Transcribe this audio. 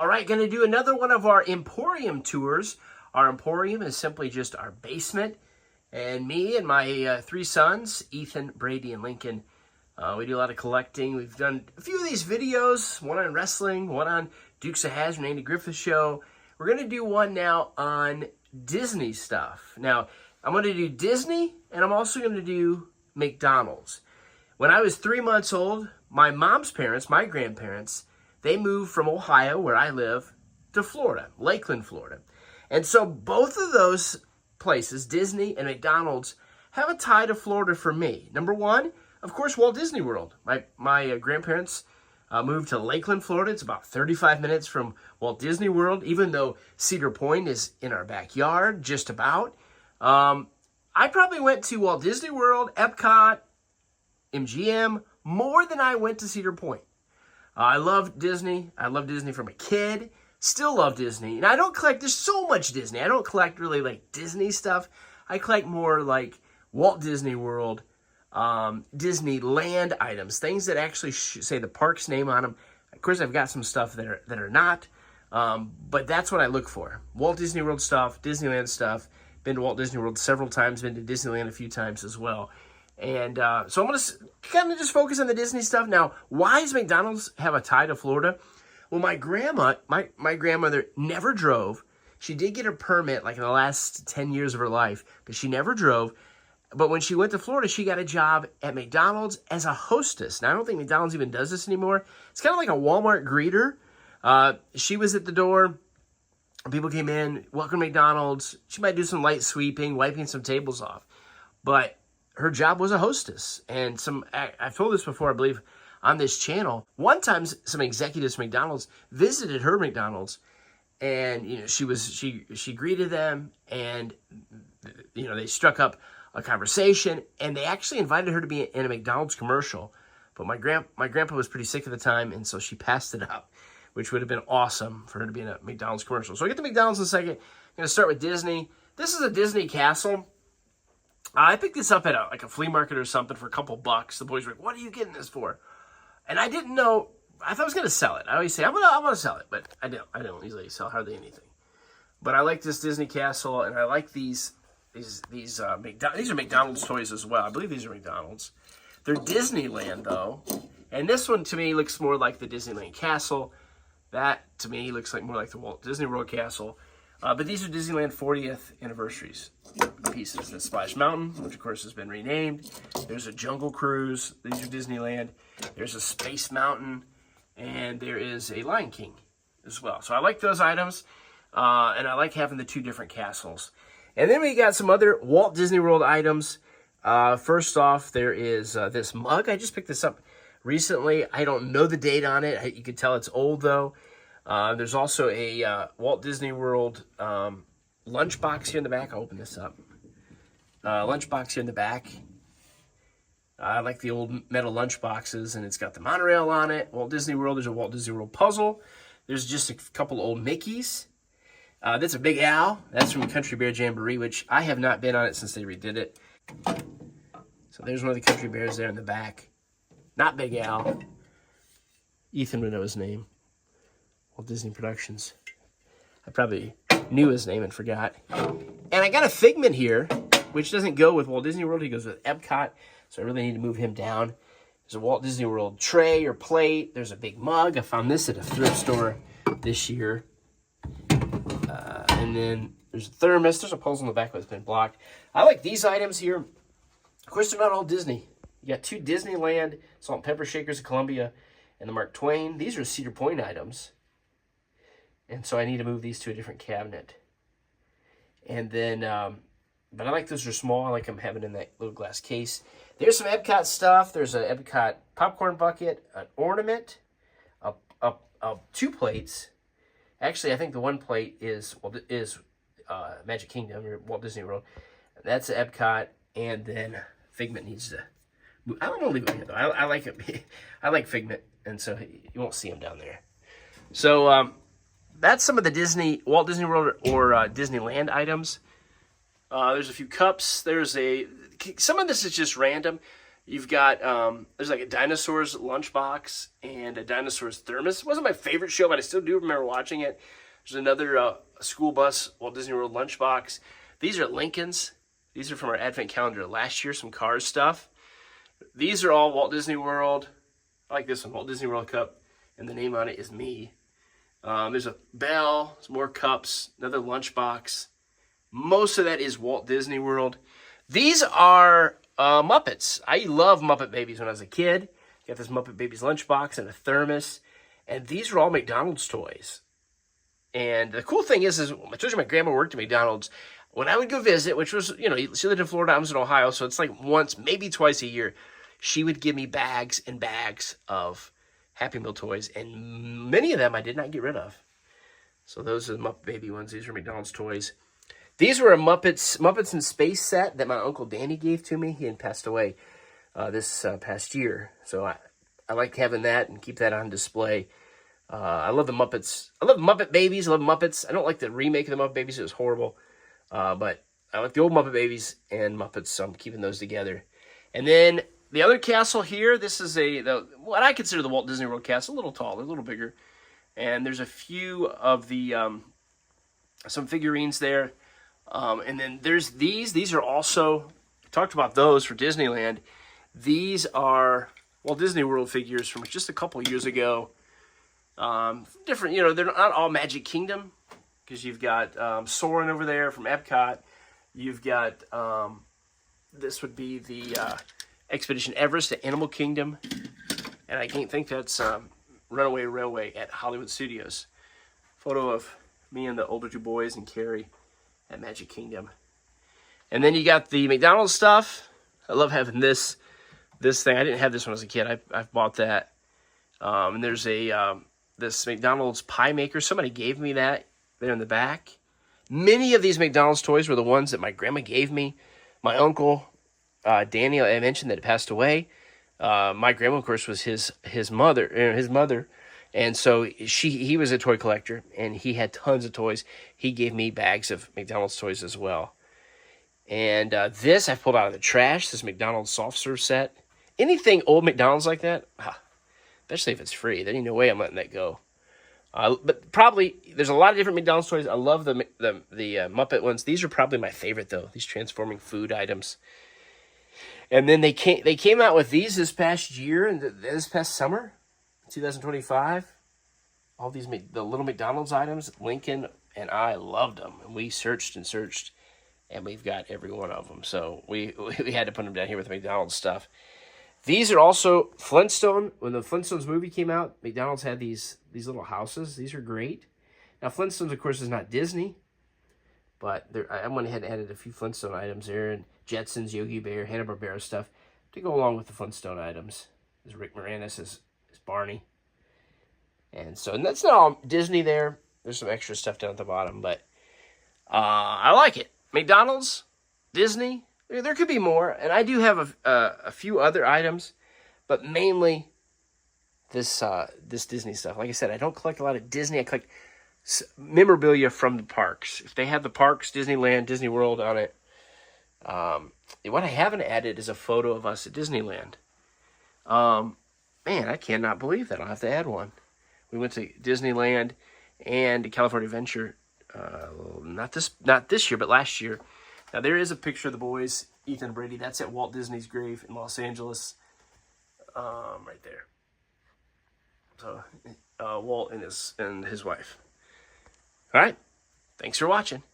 All right, going to do another one of our Emporium tours. Our Emporium is simply just our basement. And me and my three sons, Ethan, Brady, and Lincoln, we do a lot of collecting. We've done a few of these videos, one on wrestling, one on Dukes of Hazzard and Andy Griffith Show. We're going to do one now on Disney stuff. Now, I'm going to do Disney, and I'm also going to do McDonald's. When I was 3 months old, my mom's parents, my grandparents, they moved from Ohio, where I live, to Florida, Lakeland, Florida. And so both of those places, Disney and McDonald's, have a tie to Florida for me. Number one, of course, Walt Disney World. My grandparents moved to Lakeland, Florida. It's about 35 minutes from Walt Disney World, even though Cedar Point is in our backyard, just about. I probably went to Walt Disney World, Epcot, MGM, more than I went to Cedar Point. I love Disney. I love Disney from a kid. Still love Disney. And I don't collect, there's so much Disney. I don't collect really like Disney stuff. I collect more like Walt Disney World, Disneyland items, things that actually say the park's name on them. Of course, I've got some stuff that are not, but that's what I look for. Walt Disney World stuff, Disneyland stuff. Been to Walt Disney World several times, been to Disneyland a few times as well. And so I'm going to kind of just focus on the Disney stuff. Now, why does McDonald's have a tie to Florida? Well, my grandmother never drove. She did get her permit like in the last 10 years of her life, but she never drove. But when she went to Florida, she got a job at McDonald's as a hostess. Now, I don't think McDonald's even does this anymore. It's kind of like a Walmart greeter. She was at the door. People came in, welcome to McDonald's. She might do some light sweeping, wiping some tables off. But her job was a hostess. And I've told this before, I believe, on this channel. One time, some executives from McDonald's visited her McDonald's, and she greeted them, and they struck up a conversation, and they actually invited her to be in a McDonald's commercial. But my grandpa was pretty sick at the time, and so she passed it up, which would have been awesome for her to be in a McDonald's commercial. So I get to McDonald's in a second. I'm going to start with Disney. This is a Disney castle. I picked this up at a flea market or something for a couple bucks. The boys were like, "What are you getting this for?" And I didn't know. I thought I was going to sell it. I always say, I'm gonna sell it, but I don't usually sell hardly anything. But I like this Disney castle, and I like these are McDonald's toys as well. I believe these are McDonald's. They're Disneyland, though. And this one, to me, looks more like the Disneyland castle. That, to me, looks like more like the Walt Disney World castle. But these are Disneyland 40th anniversaries pieces. The Splash Mountain, which, of course, has been renamed. There's a Jungle Cruise. These are Disneyland. There's a Space Mountain. And there is a Lion King as well. So I like those items. And I like having the two different castles. And then we got some other Walt Disney World items. First off, there is this mug. I just picked this up recently. I don't know the date on it. You can tell it's old, though. There's also a Walt Disney World lunchbox here in the back. I'll open this up. Lunchbox here in the back. I like the old metal lunchboxes, and it's got the monorail on it. Walt Disney World. There's a Walt Disney World puzzle. There's just a couple old Mickeys. That's a Big Al. That's from Country Bear Jamboree, which I have not been on it since they redid it. So there's one of the Country Bears there in the back. Not Big Al. Ethan would know his name. Walt Disney Productions. I probably knew his name and forgot. And I got a Figment here, which doesn't go with Walt Disney World. He goes with Epcot, so I really need to move him down. There's a Walt Disney World tray or plate. There's a big mug. I found this at a thrift store this year. And then there's a thermos. There's a puzzle in the back that's been blocked. I like these items here. Of course, they're not all Disney. You got two Disneyland salt and pepper shakers of Columbia and the Mark Twain. These are Cedar Point items. And so I need to move these to a different cabinet. And then, but I like those are small. I like them having in that little glass case. There's some Epcot stuff. There's an Epcot popcorn bucket, an ornament, two plates. Actually, I think the one plate is Magic Kingdom or Walt Disney World. That's Epcot, and then Figment needs to move. I don't want to leave it here, though. I like it. I like Figment, and so you won't see him down there. So that's some of the Walt Disney World or Disneyland items. There's a few cups. Some of this is just random. You've got, there's like a dinosaur's lunchbox and a dinosaur's thermos. It wasn't my favorite show, but I still do remember watching it. There's another school bus Walt Disney World lunchbox. These are Lincolns. These are from our advent calendar last year, some Cars stuff. These are all Walt Disney World. I like this one, Walt Disney World Cup, and the name on it is me. There's a bell, some more cups, another lunchbox. Most of that is Walt Disney World. These are Muppets. I love Muppet Babies when I was a kid. Got this Muppet Babies lunchbox and a thermos. And these are all McDonald's toys. And the cool thing is I told you my grandma worked at McDonald's. When I would go visit, which was, she lived in Florida, I was in Ohio, so it's like once, maybe twice a year, she would give me bags and bags of Happy Meal toys, and many of them I did not get rid of. So those are the Muppet Baby ones. These are McDonald's toys. These were a Muppets in Space set that my Uncle Danny gave to me. He had passed away this past year, so I like having that and keep that on display. I love the Muppets. I love Muppet Babies. I love Muppets. I don't like the remake of the Muppet Babies. It was horrible. But I like the old Muppet Babies and Muppets, so I'm keeping those together. And then the other castle here, this is what I consider the Walt Disney World castle, a little taller, a little bigger. And there's a few of the, some figurines there. And then there's these are also, I talked about those for Disneyland. These are Walt Disney World figures from just a couple years ago. Different, they're not all Magic Kingdom, because you've got Soarin' over there from Epcot. You've got, this would be the Expedition Everest at Animal Kingdom. And I think that's Runaway Railway at Hollywood Studios. Photo of me and the older two boys and Carrie at Magic Kingdom. And then you got the McDonald's stuff. I love having this thing. I didn't have this when I was a kid. I've bought that. And there's this McDonald's pie maker. Somebody gave me that there in the back. Many of these McDonald's toys were the ones that my grandma gave me. My uncle, Danny, I mentioned that had passed away. My grandma, of course, was his mother. And so he was a toy collector, and he had tons of toys. He gave me bags of McDonald's toys as well. And this I pulled out of the trash, this McDonald's soft serve set. Anything old McDonald's like that, especially if it's free, there ain't no way I'm letting that go. But probably, there's a lot of different McDonald's toys. I love the Muppet ones. These are probably my favorite, though, these transforming food items. And then they came out with these this past year, and this past summer, 2025. All these the little McDonald's items. Lincoln and I loved them, and we searched and searched, and we've got every one of them. So we had to put them down here with the McDonald's stuff. These are also Flintstone. When the Flintstones movie came out, McDonald's had these little houses. These are great. Now, Flintstones, of course, is not Disney, but I went ahead and added a few Flintstone items there, and Jetsons, Yogi Bear, Hanna-Barbera stuff to go along with the Flintstone items. There's Rick Moranis as Barney. And that's not all Disney there. There's some extra stuff down at the bottom, but I like it. McDonald's, Disney, there could be more, and I do have a few other items, but mainly this Disney stuff. Like I said, I don't collect a lot of Disney. I collect memorabilia from the parks. If they have the parks, Disneyland, Disney World on it. What I haven't added is a photo of us at Disneyland. Man, I cannot believe that. I'll have to add one. We went to Disneyland and California Adventure, not this year, but last year. Now, there is a picture of the boys, Ethan and Brady. That's at Walt Disney's grave in Los Angeles, right there. So, Walt and his wife. All right, thanks for watching.